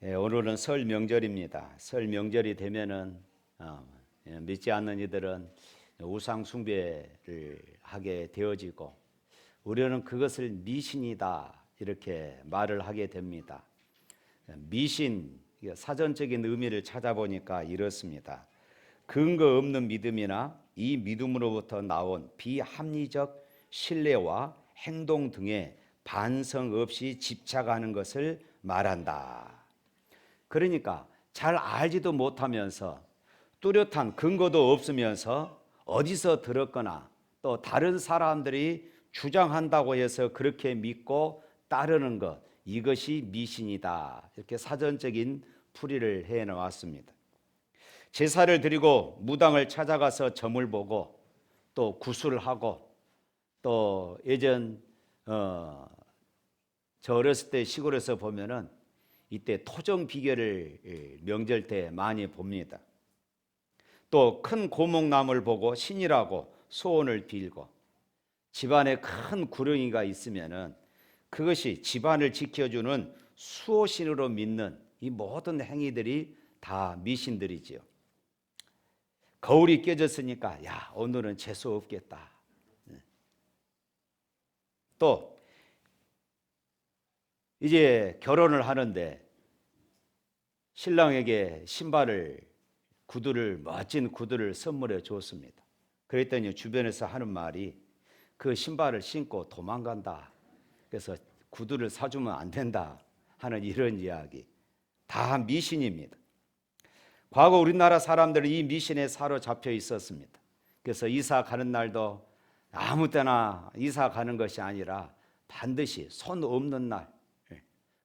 오늘은 설 명절입니다. 설 명절이 되면은 믿지 않는 이들은 우상 숭배를 하게 되어지고 우리는 그것을 미신이다 이렇게 말을 하게 됩니다. 미신, 사전적인 의미를 찾아보니까 이렇습니다. 근거 없는 믿음이나 이 믿음으로부터 나온 비합리적 신뢰와 행동 등에 반성 없이 집착하는 것을 말한다. 그러니까 잘 알지도 못하면서 뚜렷한 근거도 없으면서 어디서 들었거나 또 다른 사람들이 주장한다고 해서 그렇게 믿고 따르는 것, 이것이 미신이다. 이렇게 사전적인 풀이를 해 놓았습니다. 제사를 드리고 무당을 찾아가서 점을 보고 또 구슬을 하고 또 예전 저 어렸을 때 시골에서 보면은 이때 토종 비결을 명절 때 많이 봅니다. 또 큰 고목나무를 보고 신이라고 소원을 빌고 집안에 큰 구렁이가 있으면은 그것이 집안을 지켜주는 수호신으로 믿는 이 모든 행위들이 다 미신들이지요. 거울이 깨졌으니까 야 오늘은 재수 없겠다. 또 이제 결혼을 하는데 신랑에게 신발을 멋진 구두를 선물해 줬습니다. 그랬더니 주변에서 하는 말이 그 신발을 신고 도망간다. 그래서 구두를 사주면 안 된다 하는 이런 이야기. 다 미신입니다. 과거 우리나라 사람들은 이 미신에 사로잡혀 있었습니다. 그래서 이사 가는 날도 아무 때나 이사 가는 것이 아니라 반드시 손 없는 날.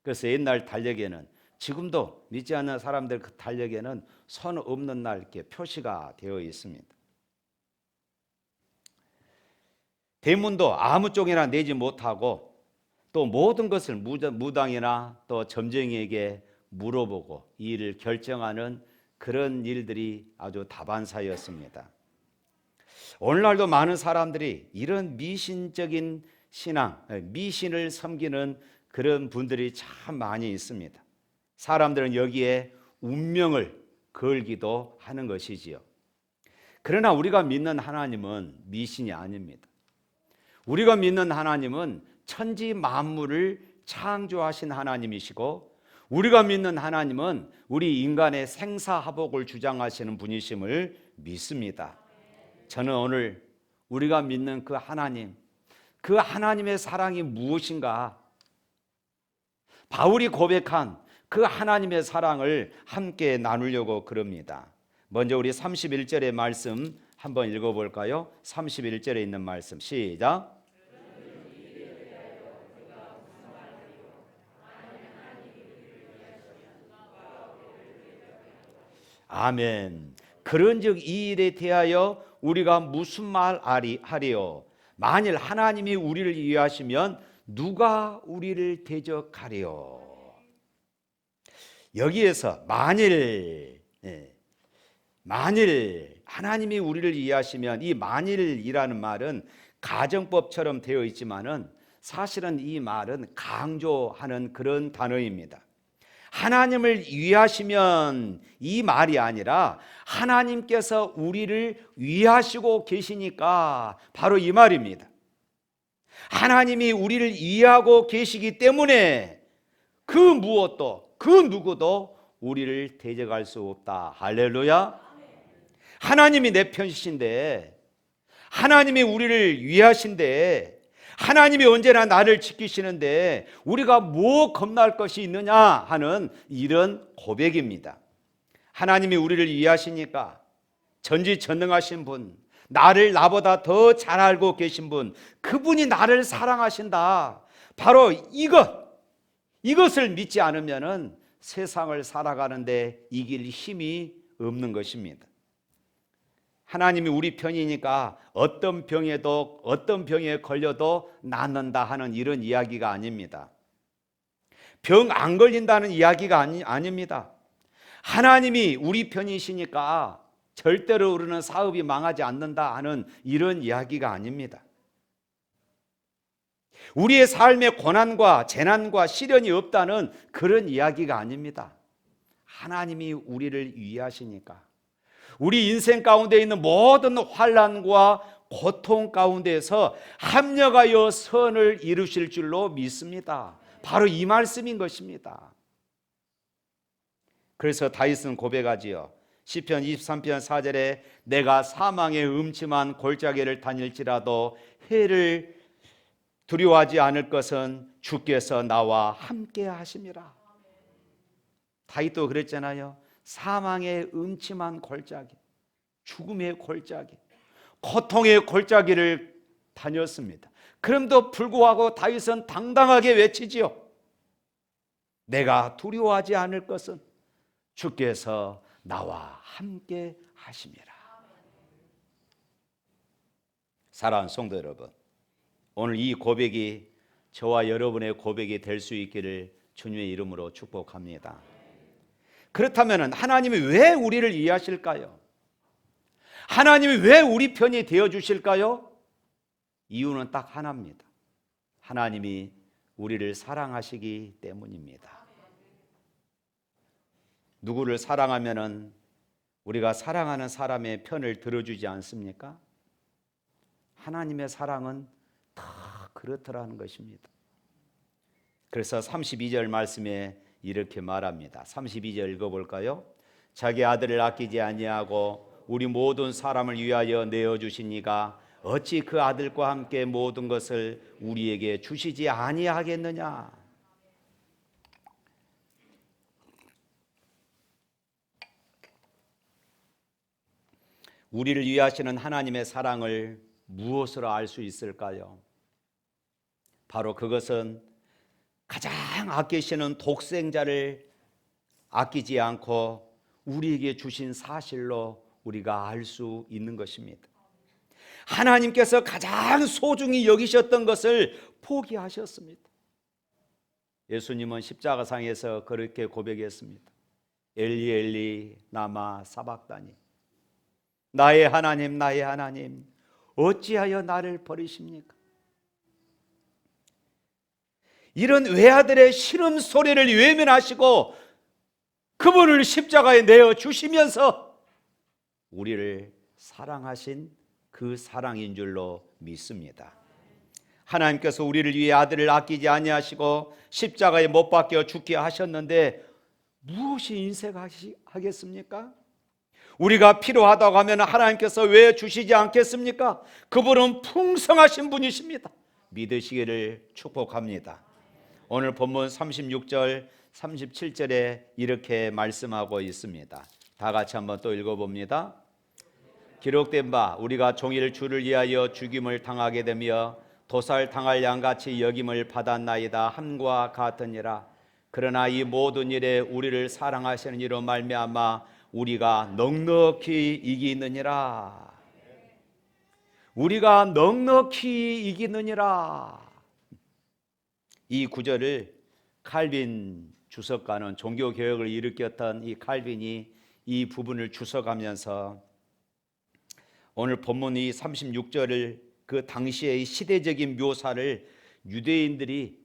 그래서 옛날 달력에는 지금도 믿지 않는 사람들 그 달력에는 손 없는 날 이렇게 표시가 되어 있습니다. 대문도 아무 쪽이나 내지 못하고 또 모든 것을 무당이나 또 점쟁이에게 물어보고 이 일을 결정하는 그런 일들이 아주 다반사였습니다. 오늘날도 많은 사람들이 이런 미신적인 신앙, 미신을 섬기는 그런 분들이 참 많이 있습니다. 사람들은 여기에 운명을 걸기도 하는 것이지요. 그러나 우리가 믿는 하나님은 미신이 아닙니다. 우리가 믿는 하나님은 천지 만물을 창조하신 하나님이시고 우리가 믿는 하나님은 우리 인간의 생사화복을 주장하시는 분이심을 믿습니다. 저는 오늘 우리가 믿는 그 하나님, 그 하나님의 사랑이 무엇인가? 바울이 고백한 그 하나님의 사랑을 함께 나누려고 그럽니다. 먼저 우리 31절의 말씀 한번 읽어볼까요? 31절에 있는 말씀 시작. 아멘. 그런즉 이 일에 대하여 우리가 무슨 말 하리요? 만일 하나님이 우리를 위하시면 누가 우리를 대적하리요? 여기에서 만일 하나님이 우리를 위하시면 이 만일이라는 말은 가정법처럼 되어 있지만은 사실은 이 말은 강조하는 그런 단어입니다. 하나님을 위하시면 이 말이 아니라 하나님께서 우리를 위하시고 계시니까 바로 이 말입니다. 하나님이 우리를 위하고 계시기 때문에 그 무엇도 그 누구도 우리를 대적할 수 없다. 할렐루야. 하나님이 내 편이신데 하나님이 우리를 위하신데 하나님이 언제나 나를 지키시는데 우리가 뭐 겁날 것이 있느냐 하는 이런 고백입니다. 하나님이 우리를 위하시니까 전지전능하신 분, 나를 나보다 더 잘 알고 계신 분, 그분이 나를 사랑하신다. 바로 이것을 믿지 않으면 세상을 살아가는데 이길 힘이 없는 것입니다. 하나님이 우리 편이니까 어떤 병에 걸려도 낫는다 하는 이런 이야기가 아닙니다. 병 안 걸린다는 이야기가 아닙니다. 하나님이 우리 편이시니까 절대로 우리는 사업이 망하지 않는다 하는 이런 이야기가 아닙니다. 우리의 삶에 고난과 재난과 시련이 없다는 그런 이야기가 아닙니다. 하나님이 우리를 위하시니까 우리 인생 가운데 있는 모든 환난과 고통 가운데에서 합력하여 선을 이루실 줄로 믿습니다. 바로 이 말씀인 것입니다. 그래서 다윗은 고백하지요. 시편 23편 4절에 내가 사망의 음침한 골짜기를 다닐지라도 해를 두려워하지 않을 것은 주께서 나와 함께 하심이라. 다윗도 그랬잖아요. 사망의 음침한 골짜기, 죽음의 골짜기, 고통의 골짜기를 다녔습니다. 그럼에도 불구하고 다윗은 당당하게 외치지요. 내가 두려워하지 않을 것은 주께서 나와 함께 하심이라. 사랑하는 성도 여러분, 오늘 이 고백이 저와 여러분의 고백이 될 수 있기를 주님의 이름으로 축복합니다. 그렇다면 하나님이 왜 우리를 이해하실까요? 하나님이 왜 우리 편이 되어주실까요? 이유는 딱 하나입니다. 하나님이 우리를 사랑하시기 때문입니다. 누구를 사랑하면은 우리가 사랑하는 사람의 편을 들어주지 않습니까? 하나님의 사랑은 다 그렇더라는 것입니다. 그래서 32절 말씀에 이렇게 말합니다. 32절 읽어볼까요? 자기 아들을 아끼지 아니하고 우리 모든 사람을 위하여 내어주시니가 어찌 그 아들과 함께 모든 것을 우리에게 주시지 아니하겠느냐. 우리를 위하시는 하나님의 사랑을 무엇으로 알 수 있을까요? 바로 그것은 가장 아끼시는 독생자를 아끼지 않고 우리에게 주신 사실로 우리가 알 수 있는 것입니다. 하나님께서 가장 소중히 여기셨던 것을 포기하셨습니다. 예수님은 십자가상에서 그렇게 고백했습니다. 엘리 엘리 라마 사박다니, 나의 하나님 나의 하나님 어찌하여 나를 버리십니까? 이런 외아들의 신음 소리를 외면하시고 그분을 십자가에 내어 주시면서 우리를 사랑하신 그 사랑인 줄로 믿습니다. 하나님께서 우리를 위해 아들을 아끼지 아니하시고 십자가에 못 박혀 죽게 하셨는데 무엇이 인색하겠습니까? 우리가 필요하다고 하면 하나님께서 왜 주시지 않겠습니까? 그분은 풍성하신 분이십니다. 믿으시기를 축복합니다. 오늘 본문 36절 37절에 이렇게 말씀하고 있습니다. 다 같이 한번 또 읽어봅니다. 기록된 바 우리가 종일 주를 위하여 죽임을 당하게 되며 도살당할 양같이 여김을 받았나이다 함과 같으니라. 그러나 이 모든 일에 우리를 사랑하시는 이로 말미암아 우리가 넉넉히 이기느니라. 우리가 넉넉히 이기느니라. 이 구절을 칼빈 주석가는 종교개혁을 일으켰던 이 칼빈이 이 부분을 주석하면서 오늘 본문 이 36절을 그 당시의 시대적인 묘사를 유대인들이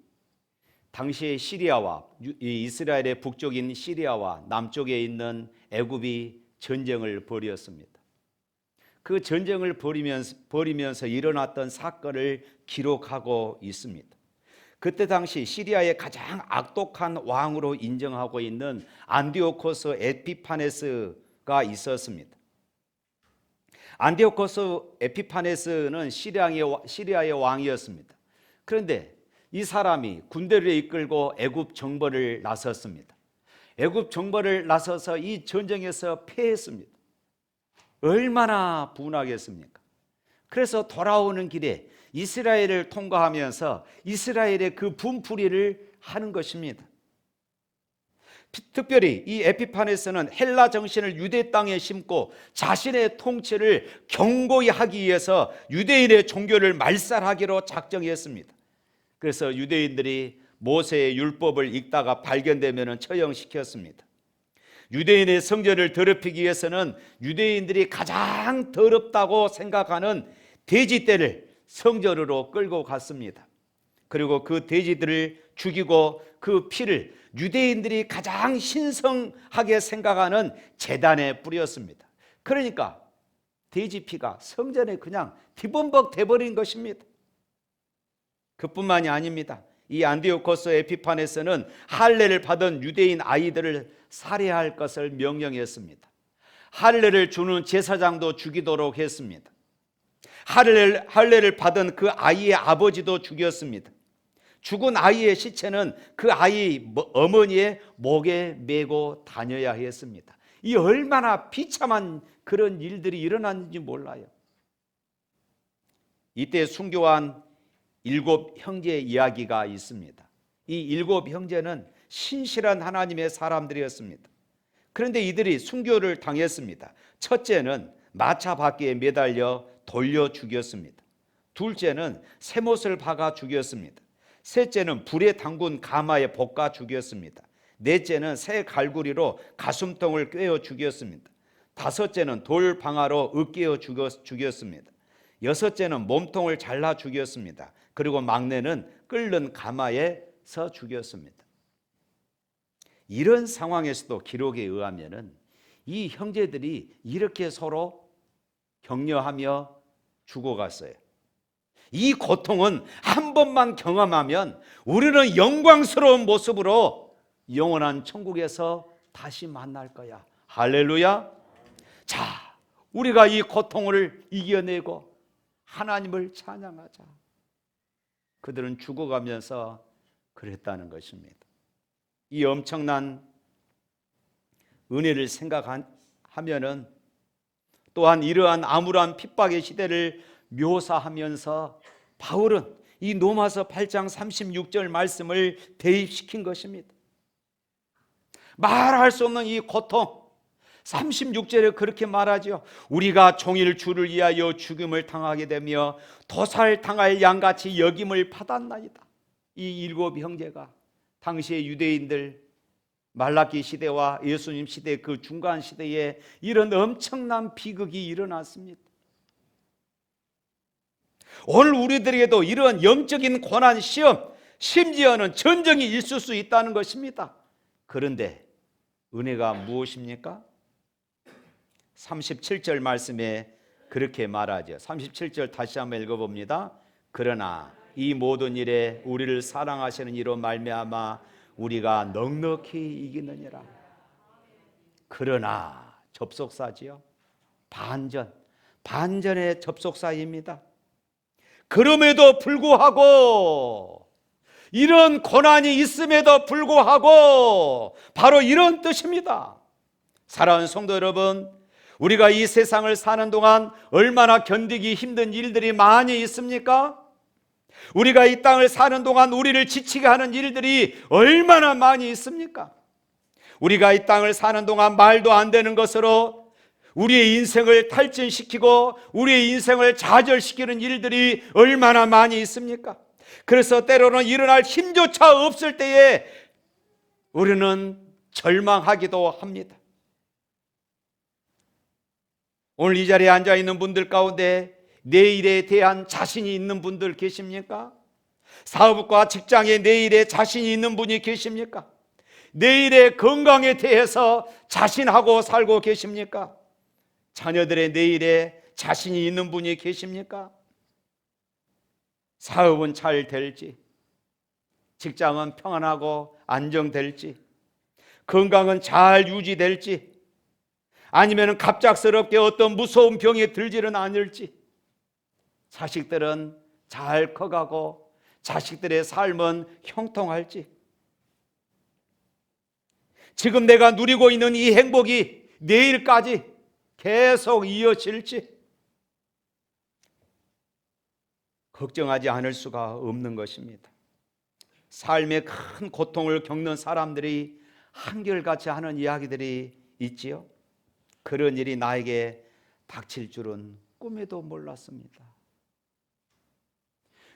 당시의 시리아와 이스라엘의 북쪽인 시리아와 남쪽에 있는 애굽이 전쟁을 벌였습니다. 그 전쟁을 벌이면서 일어났던 사건을 기록하고 있습니다. 그때 당시 시리아의 가장 악독한 왕으로 인정하고 있는 안디오코스 에피파네스가 있었습니다. 안디오코스 에피파네스는 시리아의 왕이었습니다. 그런데 이 사람이 군대를 이끌고 애굽 정벌을 나섰습니다. 애굽 정벌을 나서서 이 전쟁에서 패했습니다. 얼마나 분하겠습니까? 그래서 돌아오는 길에 이스라엘을 통과하면서 이스라엘의 그 분풀이를 하는 것입니다. 특별히 이 에피파네스는 헬라 정신을 유대 땅에 심고 자신의 통치를 견고히 하기 위해서 유대인의 종교를 말살하기로 작정했습니다. 그래서 유대인들이 모세의 율법을 읽다가 발견되면 처형시켰습니다. 유대인의 성전을 더럽히기 위해서는 유대인들이 가장 더럽다고 생각하는 돼지떼를 성전으로 끌고 갔습니다. 그리고 그 돼지들을 죽이고 그 피를 유대인들이 가장 신성하게 생각하는 제단에 뿌렸습니다. 그러니까 돼지 피가 성전에 그냥 뒤범벅 돼버린 것입니다. 그뿐만이 아닙니다. 이 안디오코스 에피파네스는 할례를 받은 유대인 아이들을 살해할 것을 명령했습니다. 할례를 주는 제사장도 죽이도록 했습니다. 할례를 받은 그 아이의 아버지도 죽였습니다. 죽은 아이의 시체는 그 아이 어머니의 목에 메고 다녀야 했습니다. 이 얼마나 비참한 그런 일들이 일어났는지 몰라요. 이때 순교한 7 형제의 이야기가 있습니다. 이 7 형제는 신실한 하나님의 사람들이었습니다. 그런데 이들이 순교를 당했습니다. 첫째는 마차 바퀴에 매달려 돌려 죽였습니다. 둘째는 쇠못을 박아 죽였습니다. 셋째는 불에 담근 가마에 볶아 죽였습니다. 넷째는 새 갈구리로 가슴통을 꿰어 죽였습니다. 다섯째는 돌 방아로 으깨어 죽였습니다. 여섯째는 몸통을 잘라 죽였습니다. 그리고 막내는 끓는 가마에서 죽였습니다. 이런 상황에서도 기록에 의하면은 이 형제들이 이렇게 서로 격려하며 죽어갔어요. 이 고통은 한 번만 경험하면 우리는 영광스러운 모습으로 영원한 천국에서 다시 만날 거야. 할렐루야. 자, 우리가 이 고통을 이겨내고 하나님을 찬양하자. 그들은 죽어가면서 그랬다는 것입니다. 이 엄청난 은혜를 생각하면은 또한 이러한 암울한 핍박의 시대를 묘사하면서 바울은 이 로마서 8장 36절 말씀을 대입시킨 것입니다. 말할 수 없는 이 고통, 36절에 그렇게 말하죠. 우리가 종일 주를 위하여 죽임을 당하게 되며 도살당할 양같이 여김을 받았나이다. 이 7 형제가 당시의 유대인들 말라기 시대와 예수님 시대 그 중간 시대에 이런 엄청난 비극이 일어났습니다. 오늘 우리들에게도 이런 영적인 고난, 시험, 심지어는 전쟁이 있을 수 있다는 것입니다. 그런데 은혜가 무엇입니까? 37절 말씀에 그렇게 말하죠. 37절 다시 한번 읽어봅니다. 그러나 이 모든 일에 우리를 사랑하시는 이로 말미암아 우리가 넉넉히 이기느니라. 그러나 접속사지요. 반전의 접속사입니다. 그럼에도 불구하고, 이런 고난이 있음에도 불구하고 바로 이런 뜻입니다. 사랑하는 성도 여러분, 우리가 이 세상을 사는 동안 얼마나 견디기 힘든 일들이 많이 있습니까? 우리가 이 땅을 사는 동안 우리를 지치게 하는 일들이 얼마나 많이 있습니까? 우리가 이 땅을 사는 동안 말도 안 되는 것으로 우리의 인생을 탈진시키고 우리의 인생을 좌절시키는 일들이 얼마나 많이 있습니까? 그래서 때로는 일어날 힘조차 없을 때에 우리는 절망하기도 합니다. 오늘 이 자리에 앉아있는 분들 가운데 내일에 대한 자신이 있는 분들 계십니까? 사업과 직장에 내일에 자신이 있는 분이 계십니까? 내일의 건강에 대해서 자신하고 살고 계십니까? 자녀들의 내일에 자신이 있는 분이 계십니까? 사업은 잘 될지, 직장은 평안하고 안정될지, 건강은 잘 유지될지, 아니면 갑작스럽게 어떤 무서운 병에 들지는 않을지, 자식들은 잘 커가고 자식들의 삶은 형통할지, 지금 내가 누리고 있는 이 행복이 내일까지 계속 이어질지 걱정하지 않을 수가 없는 것입니다. 삶의 큰 고통을 겪는 사람들이 한결같이 하는 이야기들이 있지요. 그런 일이 나에게 닥칠 줄은 꿈에도 몰랐습니다.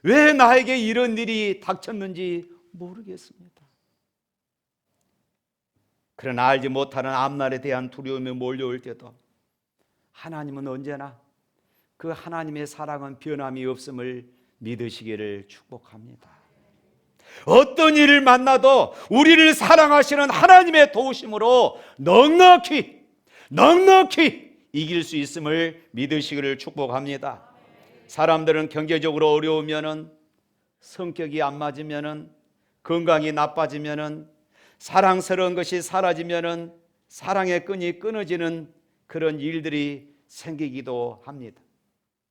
왜 나에게 이런 일이 닥쳤는지 모르겠습니다. 그러나 알지 못하는 앞날에 대한 두려움이 몰려올 때도 하나님은 언제나 그 하나님의 사랑은 변함이 없음을 믿으시기를 축복합니다. 어떤 일을 만나도 우리를 사랑하시는 하나님의 도우심으로 넉넉히 이길 수 있음을 믿으시기를 축복합니다. 사람들은 경제적으로 어려우면은, 성격이 안 맞으면은, 건강이 나빠지면은, 사랑스러운 것이 사라지면은 사랑의 끈이 끊어지는 그런 일들이 생기기도 합니다.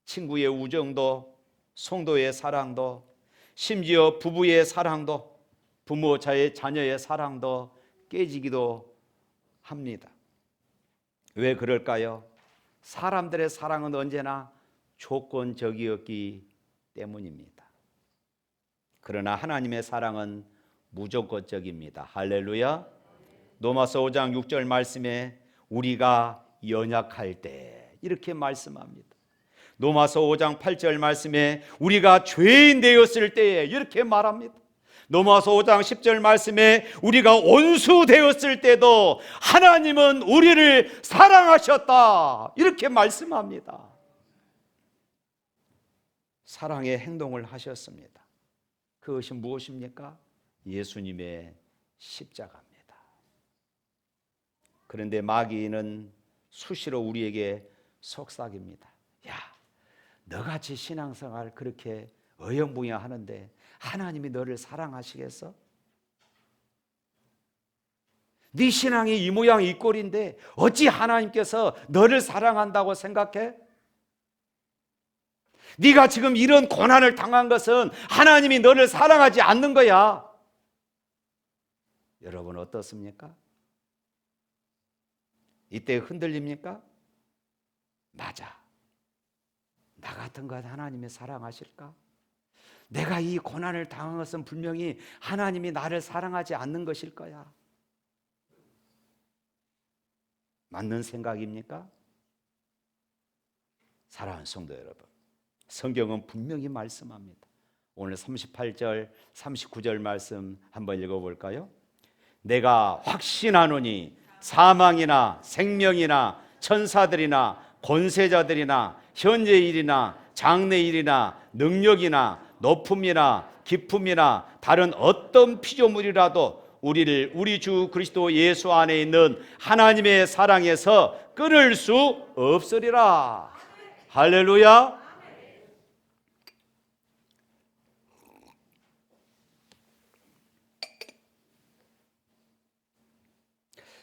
친구의 우정도, 성도의 사랑도, 심지어 부부의 사랑도, 부모 자녀의 사랑도 깨지기도 합니다. 왜 그럴까요? 사람들의 사랑은 언제나 조건적이었기 때문입니다. 그러나 하나님의 사랑은 무조건적입니다. 할렐루야. 로마서 5장 6절 말씀에 우리가 연약할 때 이렇게 말씀합니다. 로마서 5장 8절 말씀에 우리가 죄인 되었을 때에 이렇게 말합니다. 로마서 5장 10절 말씀에 우리가 원수 되었을 때도 하나님은 우리를 사랑하셨다 이렇게 말씀합니다. 사랑의 행동을 하셨습니다. 그것이 무엇입니까? 예수님의 십자가입니다. 그런데 마귀는 수시로 우리에게 속삭입니다. 야, 너같이 신앙생활 그렇게 어영부영 하는데 하나님이 너를 사랑하시겠어? 네 신앙이 이 모양 이 꼴인데 어찌 하나님께서 너를 사랑한다고 생각해? 네가 지금 이런 고난을 당한 것은 하나님이 너를 사랑하지 않는 거야. 여러분 어떻습니까? 이때 흔들립니까? 맞아. 나 같은 것 하나님이 사랑하실까? 내가 이 고난을 당한 것은 분명히 하나님이 나를 사랑하지 않는 것일 거야. 맞는 생각입니까? 사랑하는 성도 여러분, 성경은 분명히 말씀합니다. 오늘 38절, 39절 말씀 한번 읽어볼까요? 내가 확신하노니 사망이나 생명이나 천사들이나 권세자들이나 현재일이나 장래일이나 능력이나 높음이나 깊음이나 다른 어떤 피조물이라도 우리를 우리 주 그리스도 예수 안에 있는 하나님의 사랑에서 끊을 수 없으리라. 할렐루야.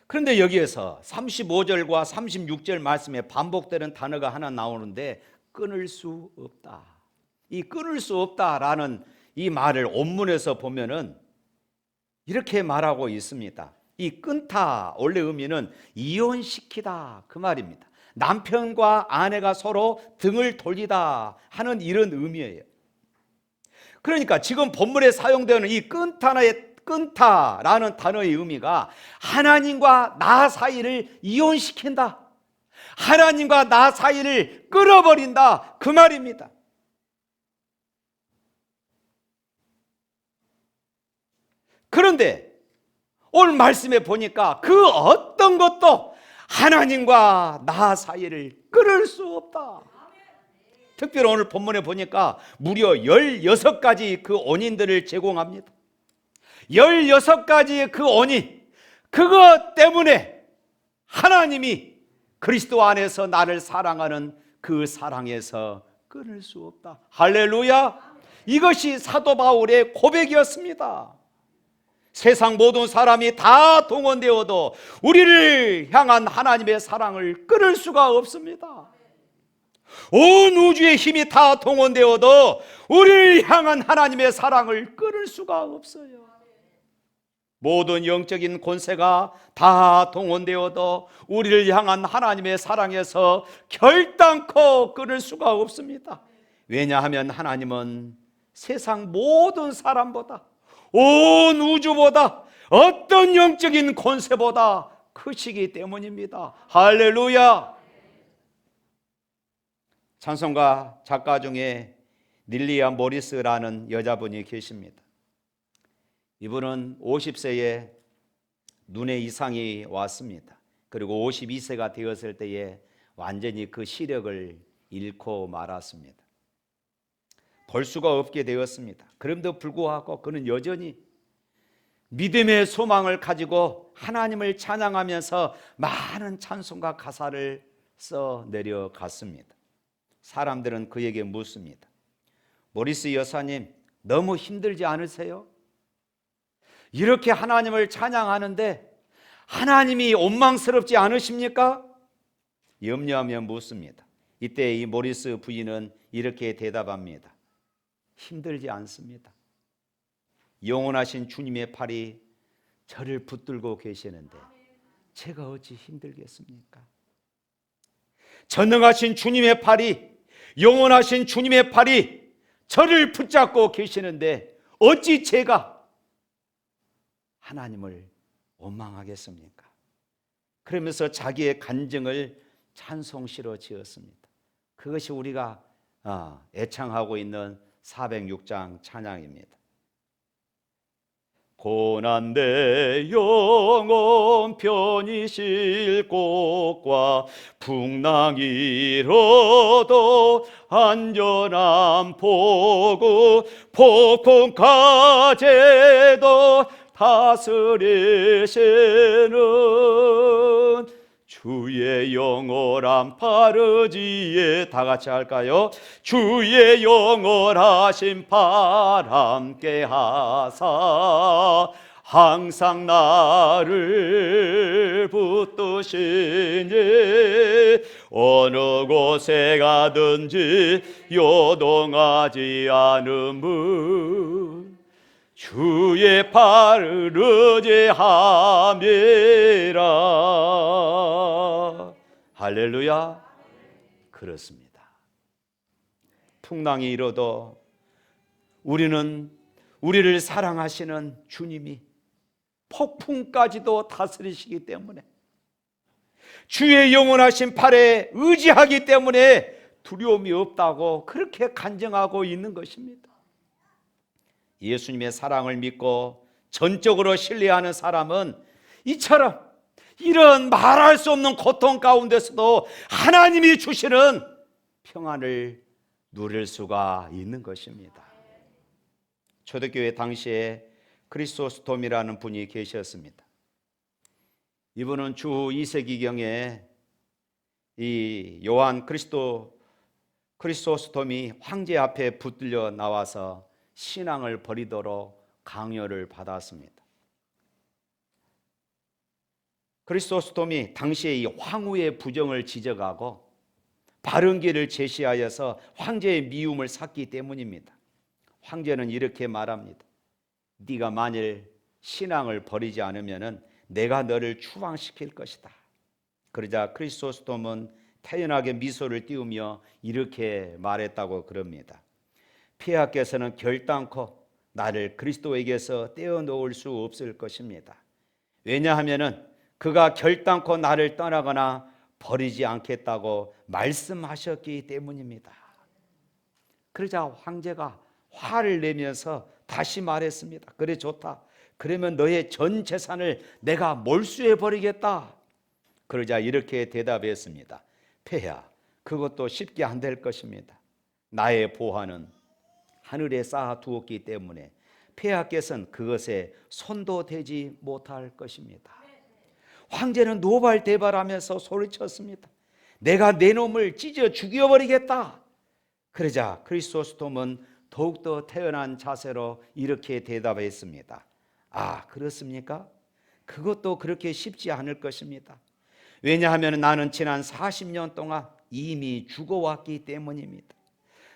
그런데 여기에서 35절과 36절 말씀에 반복되는 단어가 하나 나오는데 끊을 수 없다. 이 끊을 수 없다라는 이 말을 원문에서 보면은 이렇게 말하고 있습니다. 이 끊다 원래 의미는 이혼시키다 그 말입니다. 남편과 아내가 서로 등을 돌리다 하는 이런 의미예요. 그러니까 지금 본문에 사용되는 이 끊다라는 단어의 의미가 하나님과 나 사이를 이혼시킨다, 하나님과 나 사이를 끊어버린다 그 말입니다. 그런데 오늘 말씀에 보니까 그 어떤 것도 하나님과 나 사이를 끊을 수 없다. 특별히 오늘 본문에 보니까 무려 16가지 그 원인들을 제공합니다. 16가지의 그 원인, 그것 때문에 하나님이 그리스도 안에서 나를 사랑하는 그 사랑에서 끊을 수 없다. 할렐루야. 이것이 사도 바울의 고백이었습니다. 세상 모든 사람이 다 동원되어도 우리를 향한 하나님의 사랑을 끊을 수가 없습니다. 온 우주의 힘이 다 동원되어도 우리를 향한 하나님의 사랑을 끊을 수가 없어요. 모든 영적인 권세가 다 동원되어도 우리를 향한 하나님의 사랑에서 결단코 끊을 수가 없습니다. 왜냐하면 하나님은 세상 모든 사람보다, 온 우주보다, 어떤 영적인 권세보다 크시기 때문입니다. 할렐루야. 찬송가 작가 중에 닐리아 모리스라는 여자분이 계십니다. 이분은 50세에 눈에 이상이 왔습니다. 그리고 52세가 되었을 때에 완전히 그 시력을 잃고 말았습니다. 볼 수가 없게 되었습니다. 그럼에도 불구하고 그는 여전히 믿음의 소망을 가지고 하나님을 찬양하면서 많은 찬송가 가사를 써 내려갔습니다. 사람들은 그에게 묻습니다. 모리스 여사님, 너무 힘들지 않으세요? 이렇게 하나님을 찬양하는데 하나님이 원망스럽지 않으십니까? 염려하며 묻습니다. 이때 이 모리스 부인은 이렇게 대답합니다. 힘들지 않습니다. 영원하신 주님의 팔이 저를 붙들고 계시는데 제가 어찌 힘들겠습니까? 전능하신 주님의 팔이, 영원하신 주님의 팔이 저를 붙잡고 계시는데 어찌 제가 하나님을 원망하겠습니까? 그러면서 자기의 간증을 찬송시로 지었습니다. 그것이 우리가 애창하고 있는 406장 찬양입니다. 고난대 영혼 편히 쉴 곳과 풍랑이 일어도 안전한 포구 폭풍 가제도 다스리시는 주의 영원한 팔 의지에 다 같이 할까요? 주의 영원하신 팔 함께 하사 항상 나를 붙드시니 어느 곳에 가든지 요동하지 않음은 주의 팔을 의지함이라. 할렐루야. 그렇습니다. 풍랑이 일어도 우리를 사랑하시는 주님이 폭풍까지도 다스리시기 때문에 주의 영원하신 팔에 의지하기 때문에 두려움이 없다고 그렇게 간증하고 있는 것입니다. 예수님의 사랑을 믿고 전적으로 신뢰하는 사람은 이처럼 이런 말할 수 없는 고통 가운데서도 하나님이 주시는 평안을 누릴 수가 있는 것입니다. 초대교회 당시에 크리소스톰이라는 분이 계셨습니다. 이분은 주 2세기경에 이 요한 크리소스톰이 황제 앞에 붙들려 나와서 신앙을 버리도록 강요를 받았습니다. 크리소스톰이 당시에 이 황후의 부정을 지적하고 바른 길을 제시하여서 황제의 미움을 샀기 때문입니다. 황제는 이렇게 말합니다. 네가 만일 신앙을 버리지 않으면 내가 너를 추방시킬 것이다. 그러자 크리소스톰은 태연하게 미소를 띄우며 이렇게 말했다고 그럽니다. 폐하께서는 결단코 나를 그리스도에게서 떼어놓을 수 없을 것입니다. 왜냐하면 그가 결단코 나를 떠나거나 버리지 않겠다고 말씀하셨기 때문입니다. 그러자 황제가 화를 내면서 다시 말했습니다. 그래 좋다. 그러면 너의 전 재산을 내가 몰수해 버리겠다. 그러자 이렇게 대답했습니다. 폐하, 그것도 쉽게 안 될 것입니다. 나의 보화는 하늘에 쌓아두었기 때문에 폐하께서는 그것에 손도 대지 못할 것입니다. 황제는 노발대발하면서 소리쳤습니다. 내가 내 놈을 찢어 죽여버리겠다. 그러자 크리소스톰은 더욱더 태연한 자세로 이렇게 대답했습니다. 아, 그렇습니까? 그것도 그렇게 쉽지 않을 것입니다. 왜냐하면 나는 지난 40년 동안 이미 죽어왔기 때문입니다.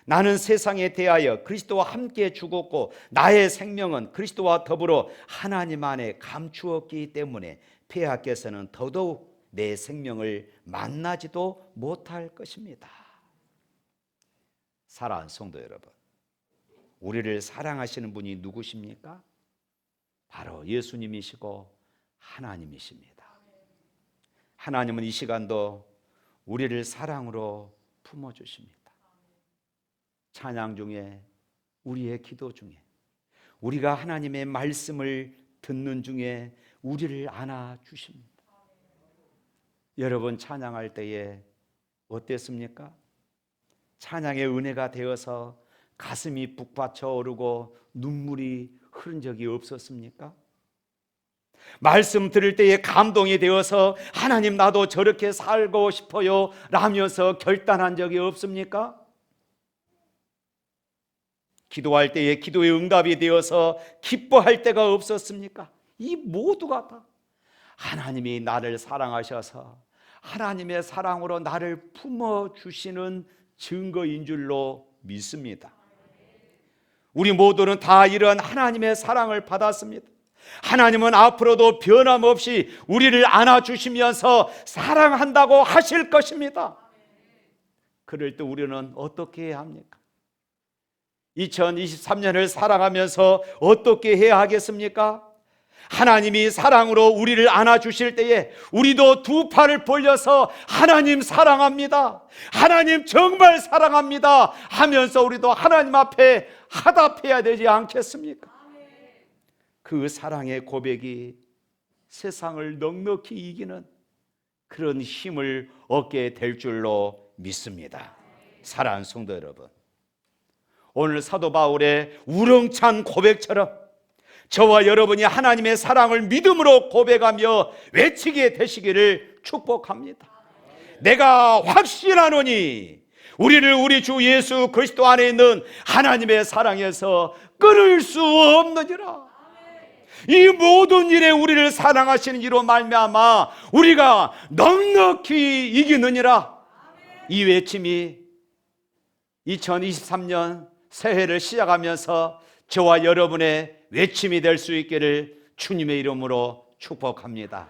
나는 세상에 대하여 그리스도와 함께 죽었고 나의 생명은 그리스도와 더불어 하나님 안에 감추었기 때문에 폐하께서는 더더욱 내 생명을 만나지도 못할 것입니다. 사랑하는 성도 여러분, 우리를 사랑하시는 분이 누구십니까? 바로 예수님이시고 하나님이십니다. 하나님은 이 시간도 우리를 사랑으로 품어주십니다. 찬양 중에, 우리의 기도 중에, 우리가 하나님의 말씀을 듣는 중에 우리를 안아주십니다. 여러분 찬양할 때에 어땠습니까? 찬양의 은혜가 되어서 가슴이 북받쳐 오르고 눈물이 흐른 적이 없었습니까? 말씀 들을 때에 감동이 되어서 하나님 나도 저렇게 살고 싶어요 라면서 결단한 적이 없습니까? 기도할 때에 기도의 응답이 되어서 기뻐할 때가 없었습니까? 이 모두가 다 하나님이 나를 사랑하셔서 하나님의 사랑으로 나를 품어주시는 증거인 줄로 믿습니다. 우리 모두는 다 이런 하나님의 사랑을 받았습니다. 하나님은 앞으로도 변함없이 우리를 안아주시면서 사랑한다고 하실 것입니다. 그럴 때 우리는 어떻게 해야 합니까? 2023년을 살아가면서 어떻게 해야 하겠습니까? 하나님이 사랑으로 우리를 안아주실 때에 우리도 두 팔을 벌려서 하나님 사랑합니다, 하나님 정말 사랑합니다 하면서 우리도 하나님 앞에 화답해야 되지 않겠습니까? 그 사랑의 고백이 세상을 넉넉히 이기는 그런 힘을 얻게 될 줄로 믿습니다. 사랑하는 성도 여러분, 오늘 사도 바울의 우렁찬 고백처럼 저와 여러분이 하나님의 사랑을 믿음으로 고백하며 외치게 되시기를 축복합니다. 내가 확신하노니 우리를 우리 주 예수 그리스도 안에 있는 하나님의 사랑에서 끊을 수 없느니라. 이 모든 일에 우리를 사랑하시는 이로 말미암아 우리가 넉넉히 이기느니라. 이 외침이 2023년 새해를 시작하면서 저와 여러분의 외침이 될 수 있기를 주님의 이름으로 축복합니다.